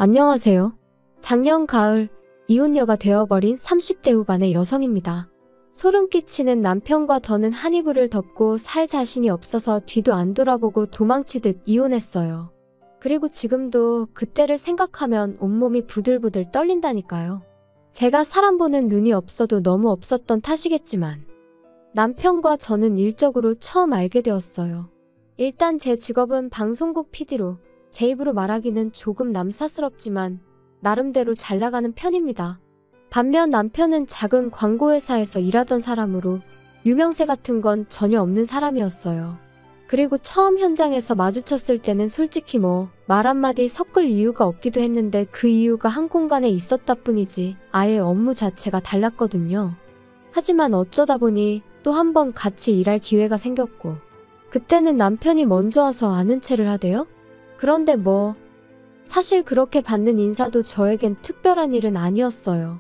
안녕하세요. 작년 가을 이혼녀가 되어버린 30대 후반의 여성입니다. 소름 끼치는 남편과 더는 한 이불을 덮고 살 자신이 없어서 뒤도 안 돌아보고 도망치듯 이혼했어요. 그리고 지금도 그때를 생각하면 온몸이 부들부들 떨린다니까요. 제가 사람 보는 눈이 없어도 너무 없었던 탓이겠지만 남편과 저는 일적으로 처음 알게 되었어요. 일단 제 직업은 방송국 PD로 제 입으로 말하기는 조금 남사스럽지만 나름대로 잘 나가는 편입니다. 반면 남편은 작은 광고회사에서 일하던 사람으로 유명세 같은 건 전혀 없는 사람이었어요. 그리고 처음 현장에서 마주쳤을 때는 솔직히 말 한마디 섞을 이유가 없기도 했는데 그 이유가 한 공간에 있었다 뿐이지 아예 업무 자체가 달랐거든요. 하지만 어쩌다 보니 또 한 번 같이 일할 기회가 생겼고 그때는 남편이 먼저 와서 아는 체를 하대요? 그런데 사실 그렇게 받는 인사도 저에겐 특별한 일은 아니었어요.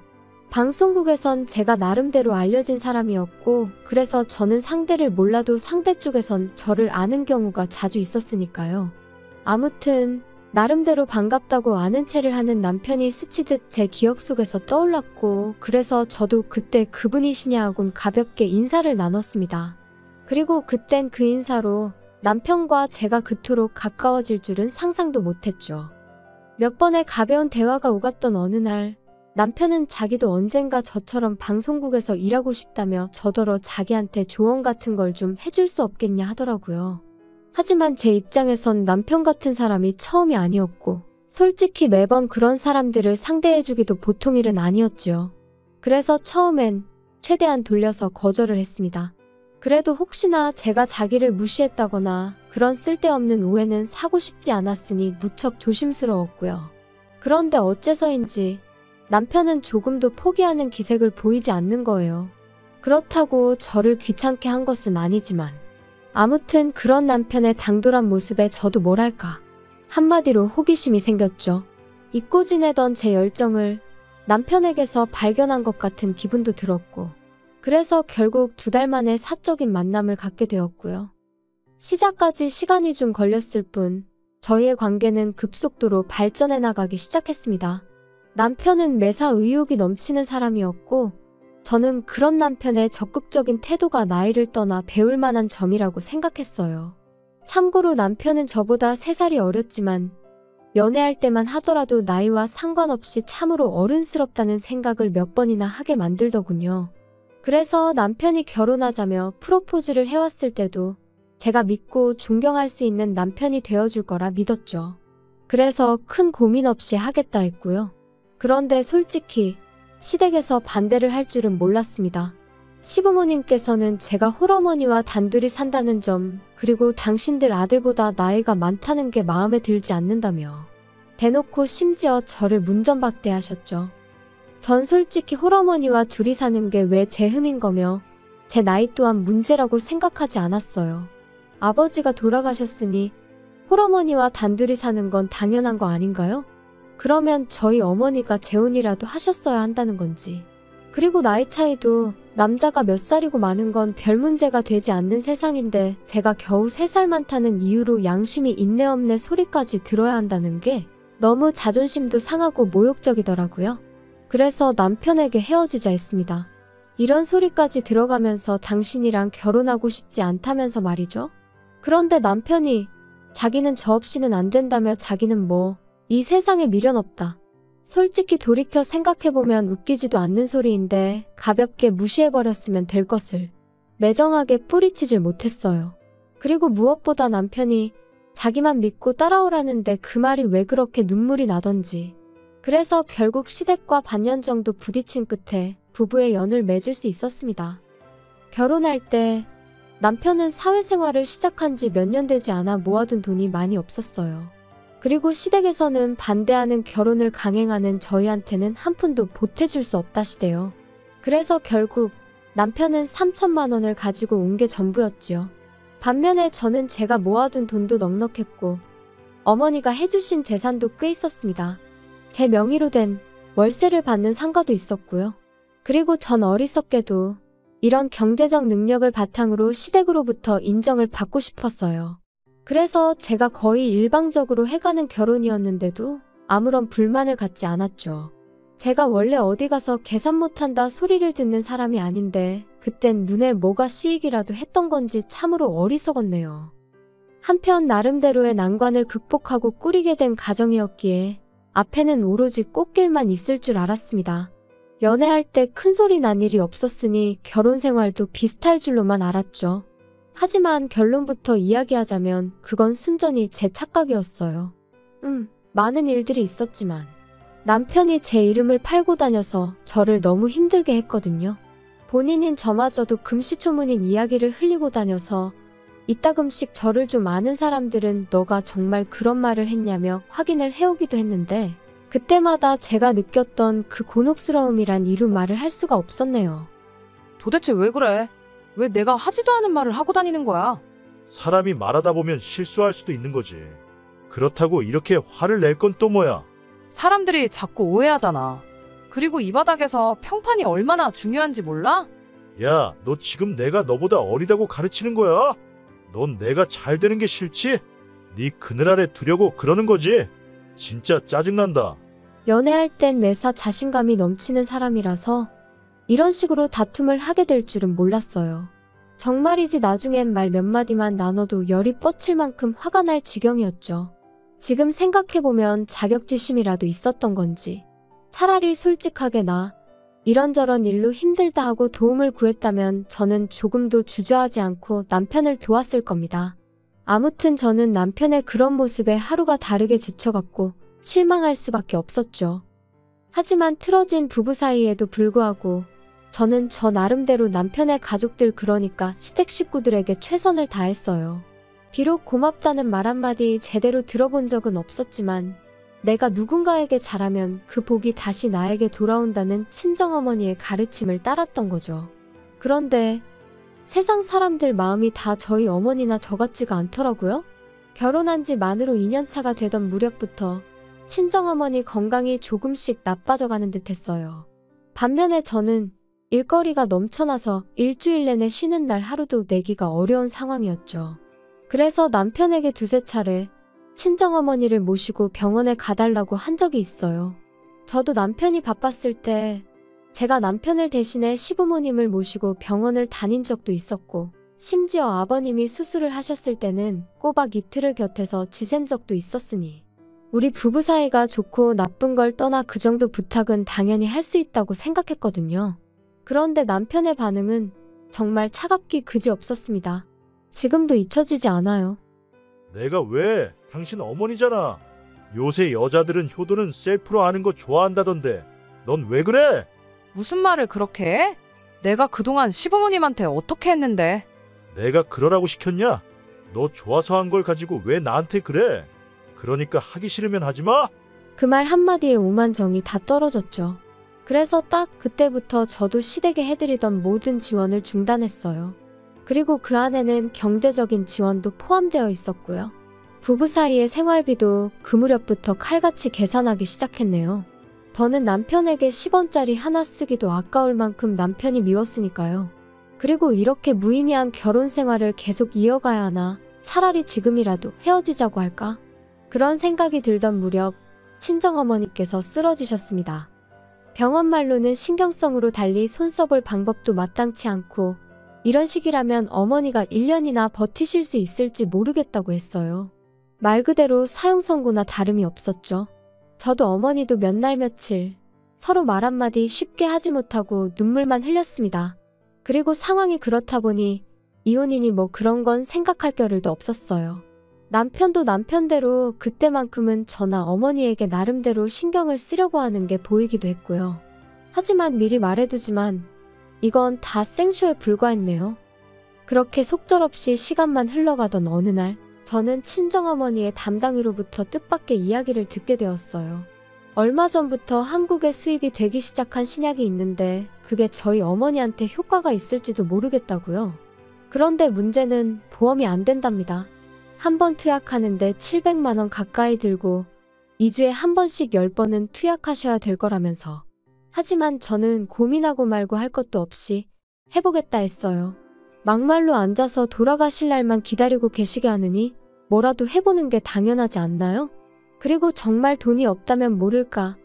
방송국에선 제가 나름대로 알려진 사람이었고 그래서 저는 상대를 몰라도 상대 쪽에선 저를 아는 경우가 자주 있었으니까요. 아무튼 나름대로 반갑다고 아는 체를 하는 남편이 스치듯 제 기억 속에서 떠올랐고 그래서 저도 그때 그분이시냐 하곤 가볍게 인사를 나눴습니다. 그리고 그땐 그 인사로 남편과 제가 그토록 가까워질 줄은 상상도 못했죠. 몇 번의 가벼운 대화가 오갔던 어느 날 남편은 자기도 언젠가 저처럼 방송국에서 일하고 싶다며 저더러 자기한테 조언 같은 걸 좀 해줄 수 없겠냐 하더라고요. 하지만 제 입장에선 남편 같은 사람이 처음이 아니었고 솔직히 매번 그런 사람들을 상대해주기도 보통 일은 아니었죠. 그래서 처음엔 최대한 돌려서 거절을 했습니다. 그래도 혹시나 제가 자기를 무시했다거나 그런 쓸데없는 오해는 사고 싶지 않았으니 무척 조심스러웠고요. 그런데 어째서인지 남편은 조금도 포기하는 기색을 보이지 않는 거예요. 그렇다고 저를 귀찮게 한 것은 아니지만 아무튼 그런 남편의 당돌한 모습에 저도 뭐랄까 한마디로 호기심이 생겼죠. 잊고 지내던 제 열정을 남편에게서 발견한 것 같은 기분도 들었고 그래서 결국 2달 만에 사적인 만남을 갖게 되었고요. 시작까지 시간이 좀 걸렸을 뿐 저희의 관계는 급속도로 발전해 나가기 시작했습니다. 남편은 매사 의욕이 넘치는 사람이었고 저는 그런 남편의 적극적인 태도가 나이를 떠나 배울 만한 점이라고 생각했어요. 참고로 남편은 저보다 3살이 어렸지만 연애할 때만 하더라도 나이와 상관없이 참으로 어른스럽다는 생각을 몇 번이나 하게 만들더군요. 그래서 남편이 결혼하자며 프로포즈를 해왔을 때도 제가 믿고 존경할 수 있는 남편이 되어줄 거라 믿었죠. 그래서 큰 고민 없이 하겠다 했고요. 그런데 솔직히 시댁에서 반대를 할 줄은 몰랐습니다. 시부모님께서는 제가 홀어머니와 단둘이 산다는 점 그리고 당신들 아들보다 나이가 많다는 게 마음에 들지 않는다며 대놓고 심지어 저를 문전박대하셨죠. 전 솔직히 홀어머니와 둘이 사는 게 왜 제 흠인 거며 제 나이 또한 문제라고 생각하지 않았어요. 아버지가 돌아가셨으니 홀어머니와 단둘이 사는 건 당연한 거 아닌가요? 그러면 저희 어머니가 재혼이라도 하셨어야 한다는 건지. 그리고 나이 차이도 남자가 몇 살이고 많은 건 별 문제가 되지 않는 세상인데 제가 겨우 3살 많다는 이유로 양심이 있네 없네 소리까지 들어야 한다는 게 너무 자존심도 상하고 모욕적이더라고요. 그래서 남편에게 헤어지자 했습니다. 이런 소리까지 들어가면서 당신이랑 결혼하고 싶지 않다면서 말이죠. 그런데 남편이 자기는 저 없이는 안 된다며 자기는 이 세상에 미련 없다. 솔직히 돌이켜 생각해보면 웃기지도 않는 소리인데 가볍게 무시해버렸으면 될 것을 매정하게 뿌리치질 못했어요. 그리고 무엇보다 남편이 자기만 믿고 따라오라는데 그 말이 왜 그렇게 눈물이 나던지. 그래서 결국 시댁과 반년 정도 부딪힌 끝에 부부의 연을 맺을 수 있었습니다. 결혼할 때 남편은 사회생활을 시작한 지 몇 년 되지 않아 모아둔 돈이 많이 없었어요. 그리고 시댁에서는 반대하는 결혼을 강행하는 저희한테는 한 푼도 보태줄 수 없다시대요. 그래서 결국 남편은 3천만 원을 가지고 온 게 전부였지요. 반면에 저는 제가 모아둔 돈도 넉넉했고 어머니가 해주신 재산도 꽤 있었습니다. 제 명의로 된 월세를 받는 상가도 있었고요. 그리고 전 어리석게도 이런 경제적 능력을 바탕으로 시댁으로부터 인정을 받고 싶었어요. 그래서 제가 거의 일방적으로 해가는 결혼이었는데도 아무런 불만을 갖지 않았죠. 제가 원래 어디 가서 계산 못한다 소리를 듣는 사람이 아닌데 그땐 눈에 뭐가 씌이기라도 했던 건지 참으로 어리석었네요. 한편 나름대로의 난관을 극복하고 꾸리게 된 가정이었기에 앞에는 오로지 꽃길만 있을 줄 알았습니다. 연애할 때 큰 소리 난 일이 없었으니 결혼 생활도 비슷할 줄로만 알았죠. 하지만 결론부터 이야기하자면 그건 순전히 제 착각이었어요. 많은 일들이 있었지만 남편이 제 이름을 팔고 다녀서 저를 너무 힘들게 했거든요. 본인인 저마저도 금시초문인 이야기를 흘리고 다녀서 이따금씩 저를 좀 아는 사람들은 너가 정말 그런 말을 했냐며 확인을 해오기도 했는데 그때마다 제가 느꼈던 그 곤혹스러움이란 이루 말을 할 수가 없었네요. 도대체 왜 그래? 왜 내가 하지도 않은 말을 하고 다니는 거야? 사람이 말하다 보면 실수할 수도 있는 거지. 그렇다고 이렇게 화를 낼 건 또 뭐야? 사람들이 자꾸 오해하잖아. 그리고 이 바닥에서 평판이 얼마나 중요한지 몰라? 야, 너 지금 내가 너보다 어리다고 가르치는 거야? 넌 내가 잘 되는 게 싫지? 네 그늘 아래 두려고 그러는 거지? 진짜 짜증난다. 연애할 땐 매사 자신감이 넘치는 사람이라서 이런 식으로 다툼을 하게 될 줄은 몰랐어요. 정말이지 나중엔 말 몇 마디만 나눠도 열이 뻗칠 만큼 화가 날 지경이었죠. 지금 생각해보면 자격지심이라도 있었던 건지 차라리 솔직하게 나 이런저런 일로 힘들다 하고 도움을 구했다면 저는 조금도 주저하지 않고 남편을 도왔을 겁니다. 아무튼 저는 남편의 그런 모습에 하루가 다르게 지쳐갔고 실망할 수밖에 없었죠. 하지만 틀어진 부부 사이에도 불구하고 저는 저 나름대로 남편의 가족들 그러니까 시댁 식구들에게 최선을 다했어요. 비록 고맙다는 말 한마디 제대로 들어본 적은 없었지만 내가 누군가에게 잘하면 그 복이 다시 나에게 돌아온다는 친정어머니의 가르침을 따랐던 거죠. 그런데 세상 사람들 마음이 다 저희 어머니나 저 같지가 않더라고요. 결혼한 지 만으로 2년차가 되던 무렵부터 친정어머니 건강이 조금씩 나빠져가는 듯 했어요. 반면에 저는 일거리가 넘쳐나서 일주일 내내 쉬는 날 하루도 내기가 어려운 상황이었죠. 그래서 남편에게 두세 차례 친정어머니를 모시고 병원에 가달라고 한 적이 있어요. 저도 남편이 바빴을 때 제가 남편을 대신해 시부모님을 모시고 병원을 다닌 적도 있었고 심지어 아버님이 수술을 하셨을 때는 꼬박 이틀을 곁에서 지샌 적도 있었으니 우리 부부 사이가 좋고 나쁜 걸 떠나 그 정도 부탁은 당연히 할 수 있다고 생각했거든요. 그런데 남편의 반응은 정말 차갑기 그지없었습니다. 지금도 잊혀지지 않아요. 내가 왜? 당신 어머니잖아. 요새 여자들은 효도는 셀프로 하는 거 좋아한다던데. 넌 왜 그래? 무슨 말을 그렇게 해? 내가 그동안 시부모님한테 어떻게 했는데? 내가 그러라고 시켰냐? 너 좋아서 한 걸 가지고 왜 나한테 그래? 그러니까 하기 싫으면 하지 마? 그 말 한마디에 오만 정이 다 떨어졌죠. 그래서 딱 그때부터 저도 시댁에 해드리던 모든 지원을 중단했어요. 그리고 그 안에는 경제적인 지원도 포함되어 있었고요. 부부 사이의 생활비도 그 무렵부터 칼같이 계산하기 시작했네요. 더는 남편에게 10원짜리 하나 쓰기도 아까울 만큼 남편이 미웠으니까요. 그리고 이렇게 무의미한 결혼 생활을 계속 이어가야 하나 차라리 지금이라도 헤어지자고 할까? 그런 생각이 들던 무렵 친정어머니께서 쓰러지셨습니다. 병원 말로는 신경성으로 달리 손 써볼 방법도 마땅치 않고 이런 식이라면 어머니가 1년이나 버티실 수 있을지 모르겠다고 했어요. 말 그대로 사형 선고나 다름이 없었죠. 저도 어머니도 몇 날 며칠 서로 말 한마디 쉽게 하지 못하고 눈물만 흘렸습니다. 그리고 상황이 그렇다 보니 이혼이니 뭐 그런 건 생각할 겨를도 없었어요. 남편도 남편대로 그때만큼은 저나 어머니에게 나름대로 신경을 쓰려고 하는 게 보이기도 했고요. 하지만 미리 말해두지만 이건 다 생쇼에 불과했네요. 그렇게 속절없이 시간만 흘러가던 어느 날 저는 친정어머니의 담당이로부터 뜻밖의 이야기를 듣게 되었어요. 얼마 전부터 한국에 수입이 되기 시작한 신약이 있는데 그게 저희 어머니한테 효과가 있을지도 모르겠다고요. 그런데 문제는 보험이 안 된답니다. 한 번 투약하는데 700만 원 가까이 들고 2주에 한 번씩 10번은 투약하셔야 될 거라면서. 하지만 저는 고민하고 말고 할 것도 없이 해보겠다 했어요. 막말로 앉아서 돌아가실 날만 기다리고 계시게 하느니 뭐라도 해보는 게 당연하지 않나요? 그리고 정말 돈이 없다면 모를까.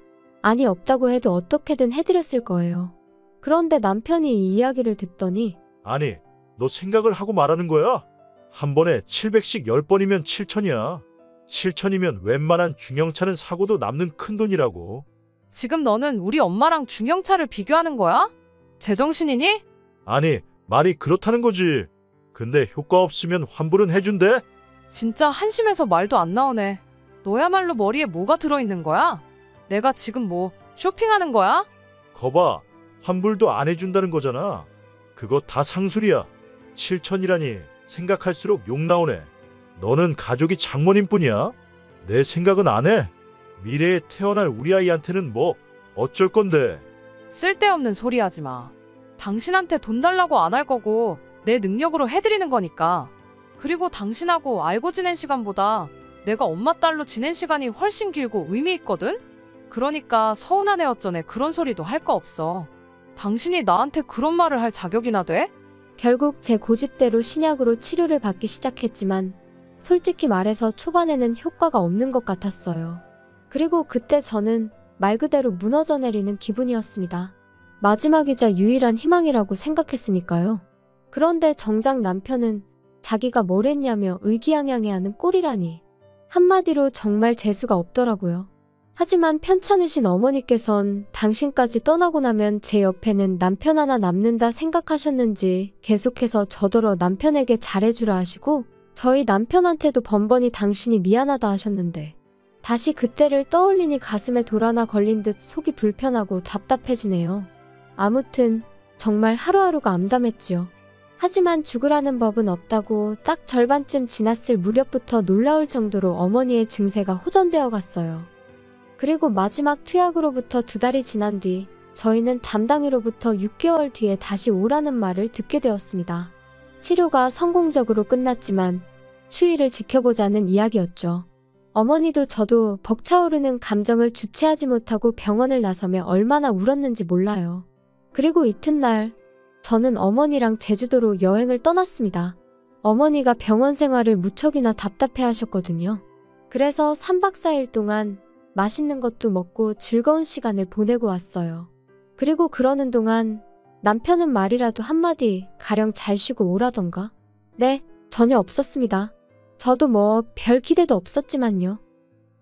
아니 없다고 해도 어떻게든 해드렸을 거예요. 그런데 남편이 이 이야기를 듣더니 아니, 너 생각을 하고 말하는 거야? 한 번에 700씩 10번이면 7천이야. 7천이면 웬만한 중형차는 사고도 남는 큰 돈이라고. 지금 너는 우리 엄마랑 중형차를 비교하는 거야? 제정신이니? 아니, 말이 그렇다는 거지. 근데 효과 없으면 환불은 해준대? 진짜 한심해서 말도 안 나오네. 너야말로 머리에 뭐가 들어있는 거야? 내가 지금 뭐 쇼핑하는 거야? 거봐, 환불도 안 해준다는 거잖아. 그거 다 상술이야. 7천이라니 생각할수록 욕 나오네. 너는 가족이 장모님 뿐이야? 내 생각은 안 해. 미래에 태어날 우리 아이한테는 뭐 어쩔 건데. 쓸데없는 소리 하지 마. 당신한테 돈 달라고 안 할 거고 내 능력으로 해드리는 거니까. 그리고 당신하고 알고 지낸 시간보다 내가 엄마 딸로 지낸 시간이 훨씬 길고 의미 있거든? 그러니까 서운한 애 어쩌네 그런 소리도 할 거 없어. 당신이 나한테 그런 말을 할 자격이나 돼? 결국 제 고집대로 신약으로 치료를 받기 시작했지만 솔직히 말해서 초반에는 효과가 없는 것 같았어요. 그리고 그때 저는 말 그대로 무너져 내리는 기분이었습니다. 마지막이자 유일한 희망이라고 생각했으니까요. 그런데 정작 남편은 자기가 뭘 했냐며 의기양양해하는 꼴이라니. 한마디로 정말 재수가 없더라고요. 하지만 편찮으신 어머니께선 당신까지 떠나고 나면 제 옆에는 남편 하나 남는다 생각하셨는지 계속해서 저더러 남편에게 잘해주라 하시고 저희 남편한테도 번번이 당신이 미안하다 하셨는데 다시 그때를 떠올리니 가슴에 돌 하나 걸린 듯 속이 불편하고 답답해지네요. 아무튼 정말 하루하루가 암담했지요. 하지만 죽으라는 법은 없다고 딱 절반쯤 지났을 무렵부터 놀라울 정도로 어머니의 증세가 호전되어 갔어요. 그리고 마지막 투약으로부터 2달이 지난 뒤 저희는 담당이로부터 6개월 뒤에 다시 오라는 말을 듣게 되었습니다. 치료가 성공적으로 끝났지만 추이를 지켜보자는 이야기였죠. 어머니도 저도 벅차오르는 감정을 주체하지 못하고 병원을 나서며 얼마나 울었는지 몰라요. 그리고 이튿날 저는 어머니랑 제주도로 여행을 떠났습니다. 어머니가 병원 생활을 무척이나 답답해 하셨거든요. 그래서 3박 4일 동안 맛있는 것도 먹고 즐거운 시간을 보내고 왔어요. 그리고 그러는 동안 남편은 말이라도 한마디 가령 잘 쉬고 오라던가? 네, 전혀 없었습니다. 저도 뭐 별 기대도 없었지만요.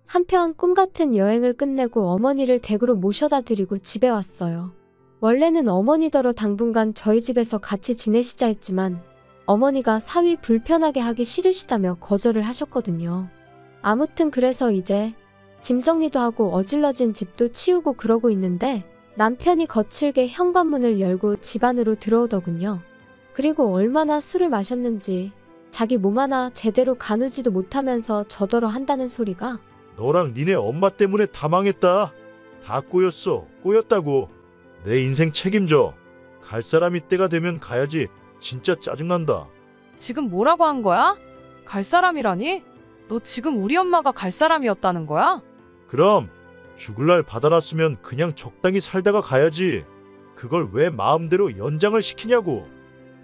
한편 꿈같은 여행을 끝내고 어머니를 댁으로 모셔다 드리고 집에 왔어요. 원래는 어머니더러 당분간 저희 집에서 같이 지내시자 했지만 어머니가 사위 불편하게 하기 싫으시다며 거절을 하셨거든요. 아무튼 그래서 이제 짐 정리도 하고 어질러진 집도 치우고 그러고 있는데 남편이 거칠게 현관문을 열고 집 안으로 들어오더군요. 그리고 얼마나 술을 마셨는지 자기 몸 하나 제대로 가누지도 못하면서 저더러 한다는 소리가 너랑 니네 엄마 때문에 다 망했다. 다 꼬였어. 꼬였다고. 내 인생 책임져. 갈 사람이 때가 되면 가야지. 진짜 짜증난다. 지금 뭐라고 한 거야? 갈 사람이라니? 너 지금 우리 엄마가 갈 사람이었다는 거야? 그럼 죽을 날 받아놨으면 그냥 적당히 살다가 가야지. 그걸 왜 마음대로 연장을 시키냐고.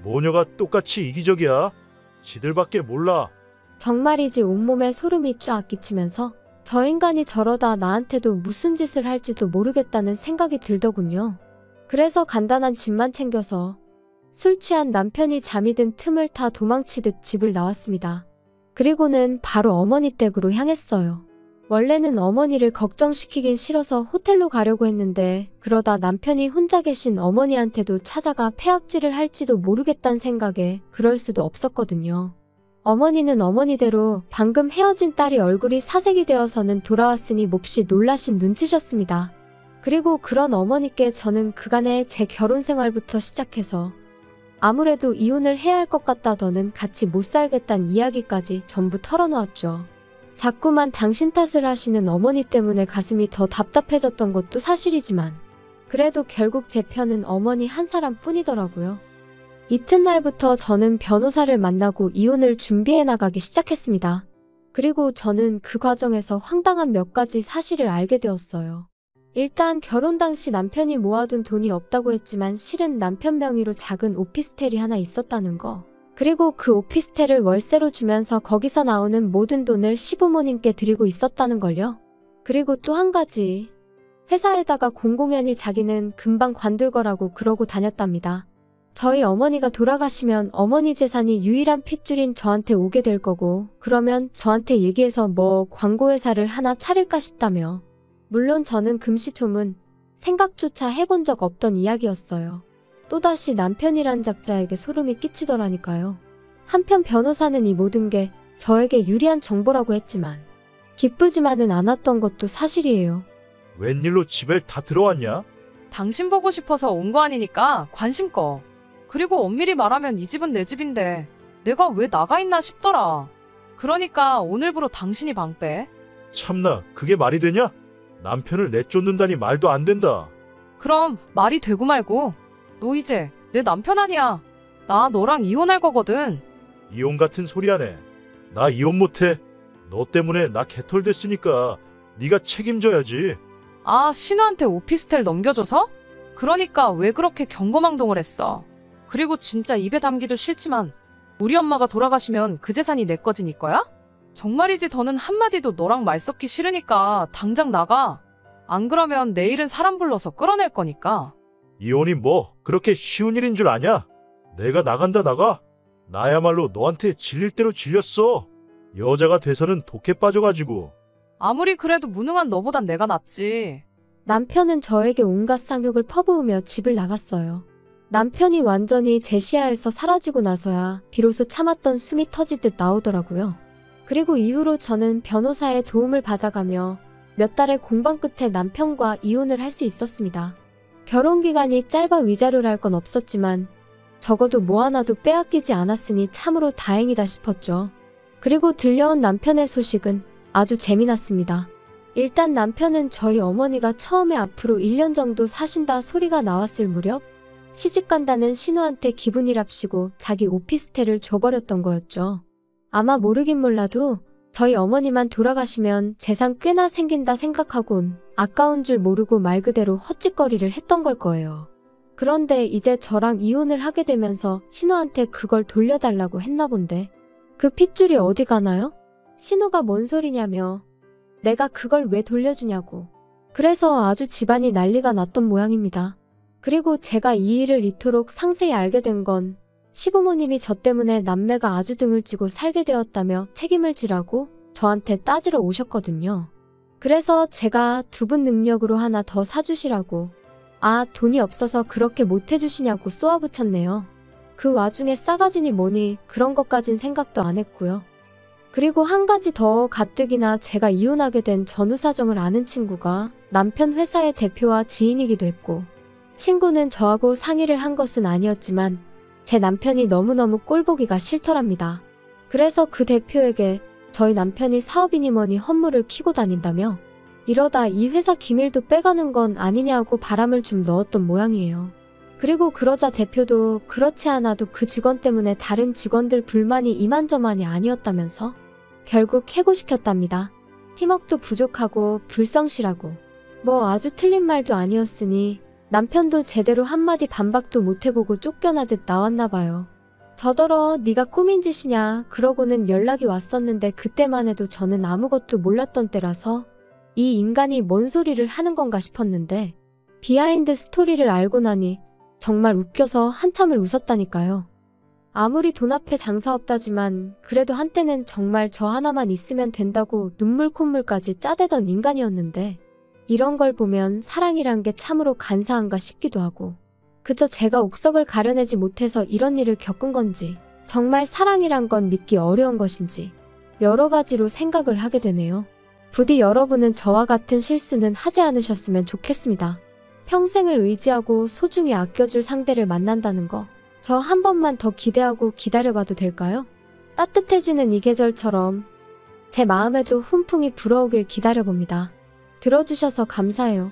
모녀가 똑같이 이기적이야. 지들밖에 몰라. 정말이지 온몸에 소름이 쫙 끼치면서 저 인간이 저러다 나한테도 무슨 짓을 할지도 모르겠다는 생각이 들더군요. 그래서 간단한 짐만 챙겨서 술 취한 남편이 잠이 든 틈을 타 도망치듯 집을 나왔습니다. 그리고는 바로 어머니 댁으로 향했어요. 원래는 어머니를 걱정시키긴 싫어서 호텔로 가려고 했는데 그러다 남편이 혼자 계신 어머니한테도 찾아가 패악질을 할지도 모르겠다는 생각에 그럴 수도 없었거든요. 어머니는 어머니대로 방금 헤어진 딸이 얼굴이 사색이 되어서는 돌아왔으니 몹시 놀라신 눈치셨습니다. 그리고 그런 어머니께 저는 그간의 제 결혼 생활부터 시작해서 아무래도 이혼을 해야 할 것 같다더는 같이 못 살겠다는 이야기까지 전부 털어놓았죠. 자꾸만 당신 탓을 하시는 어머니 때문에 가슴이 더 답답해졌던 것도 사실이지만 그래도 결국 제 편은 어머니 한 사람뿐이더라고요. 이튿날부터 저는 변호사를 만나고 이혼을 준비해 나가기 시작했습니다. 그리고 저는 그 과정에서 황당한 몇 가지 사실을 알게 되었어요. 일단 결혼 당시 남편이 모아둔 돈이 없다고 했지만 실은 남편 명의로 작은 오피스텔이 하나 있었다는 거. 그리고 그 오피스텔을 월세로 주면서 거기서 나오는 모든 돈을 시부모님께 드리고 있었다는 걸요. 그리고 또 한 가지. 회사에다가 공공연히 자기는 금방 관둘 거라고 그러고 다녔답니다. 저희 어머니가 돌아가시면 어머니 재산이 유일한 핏줄인 저한테 오게 될 거고, 그러면 저한테 얘기해서 뭐 광고회사를 하나 차릴까 싶다며. 물론 저는 금시초문 생각조차 해본 적 없던 이야기였어요. 또다시 남편이란 작자에게 소름이 끼치더라니까요. 한편 변호사는 이 모든 게 저에게 유리한 정보라고 했지만 기쁘지만은 않았던 것도 사실이에요. 웬일로 집에 다 들어왔냐? 당신 보고 싶어서 온 거 아니니까 관심 꺼. 그리고 엄밀히 말하면 이 집은 내 집인데 내가 왜 나가 있나 싶더라. 그러니까 오늘부로 당신이 방 빼. 참나, 그게 말이 되냐? 남편을 내쫓는다니 말도 안 된다. 그럼 말이 되고 말고. 너 이제 내 남편 아니야. 나 너랑 이혼할 거거든. 이혼 같은 소리 하네. 나 이혼 못해. 너 때문에 나 개털됐으니까 네가 책임져야지. 아, 신우한테 오피스텔 넘겨줘서? 그러니까 왜 그렇게 경거망동을 했어. 그리고 진짜 입에 담기도 싫지만 우리 엄마가 돌아가시면 그 재산이 내 거지 니 거야? 정말이지. 더는 한마디도 너랑 말 섞기 싫으니까 당장 나가. 안 그러면 내일은 사람 불러서 끌어낼 거니까. 이혼이 뭐 그렇게 쉬운 일인 줄 아냐? 내가 나간다 나가. 나야말로 너한테 질릴 대로 질렸어. 여자가 돼서는 독해 빠져가지고. 아무리 그래도 무능한 너보단 내가 낫지. 남편은 저에게 온갖 쌍욕을 퍼부으며 집을 나갔어요. 남편이 완전히 제 시야에서 사라지고 나서야 비로소 참았던 숨이 터지듯 나오더라고요. 그리고 이후로 저는 변호사의 도움을 받아가며 몇 달의 공방 끝에 남편과 이혼을 할 수 있었습니다. 결혼 기간이 짧아 위자료랄 건 없었지만 적어도 뭐 하나도 빼앗기지 않았으니 참으로 다행이다 싶었죠. 그리고 들려온 남편의 소식은 아주 재미났습니다. 일단 남편은 저희 어머니가 처음에 앞으로 1년 정도 사신다 소리가 나왔을 무렵 시집간다는 신우한테 기분이랍시고 자기 오피스텔을 줘버렸던 거였죠. 아마 모르긴 몰라도 저희 어머니만 돌아가시면 재산 꽤나 생긴다 생각하곤 아까운 줄 모르고 말 그대로 헛짓거리를 했던 걸 거예요. 그런데 이제 저랑 이혼을 하게 되면서 신우한테 그걸 돌려달라고 했나 본데 그 핏줄이 어디 가나요? 신우가 뭔 소리냐며 내가 그걸 왜 돌려주냐고. 그래서 아주 집안이 난리가 났던 모양입니다. 그리고 제가 이 일을 이토록 상세히 알게 된 건 시부모님이 저 때문에 남매가 아주 등을 찌고 살게 되었다며 책임을 지라고 저한테 따지러 오셨거든요. 그래서 제가 두 분 능력으로 하나 더 사주시라고. 아, 돈이 없어서 그렇게 못해주시냐고 쏘아붙였네요. 그 와중에 싸가지니 뭐니 그런 것까진 생각도 안 했고요. 그리고 한 가지 더 가뜩이나 제가 이혼하게 된 전후 사정을 아는 친구가 남편 회사의 대표와 지인이기도 했고, 친구는 저하고 상의를 한 것은 아니었지만 제 남편이 너무너무 꼴보기가 싫더랍니다. 그래서 그 대표에게 저희 남편이 사업이니 뭐니 헛물을 키고 다닌다며 이러다 이 회사 기밀도 빼가는 건 아니냐고 바람을 좀 넣었던 모양이에요. 그리고 그러자 대표도 그렇지 않아도 그 직원 때문에 다른 직원들 불만이 이만저만이 아니었다면서 결국 해고시켰답니다. 팀워크도 부족하고 불성실하고 뭐 아주 틀린 말도 아니었으니 남편도 제대로 한마디 반박도 못해보고 쫓겨나듯 나왔나봐요. 저더러 네가 꾸민 짓이냐 그러고는 연락이 왔었는데 그때만 해도 저는 아무것도 몰랐던 때라서 이 인간이 뭔 소리를 하는 건가 싶었는데 비하인드 스토리를 알고 나니 정말 웃겨서 한참을 웃었다니까요. 아무리 돈 앞에 장사 없다지만 그래도 한때는 정말 저 하나만 있으면 된다고 눈물 콧물까지 짜대던 인간이었는데 이런 걸 보면 사랑이란 게 참으로 간사한가 싶기도 하고 그저 제가 옥석을 가려내지 못해서 이런 일을 겪은 건지 정말 사랑이란 건 믿기 어려운 것인지 여러 가지로 생각을 하게 되네요. 부디 여러분은 저와 같은 실수는 하지 않으셨으면 좋겠습니다. 평생을 의지하고 소중히 아껴줄 상대를 만난다는 거 저 한 번만 더 기대하고 기다려봐도 될까요? 따뜻해지는 이 계절처럼 제 마음에도 훈풍이 불어오길 기다려봅니다. 들어주셔서 감사해요.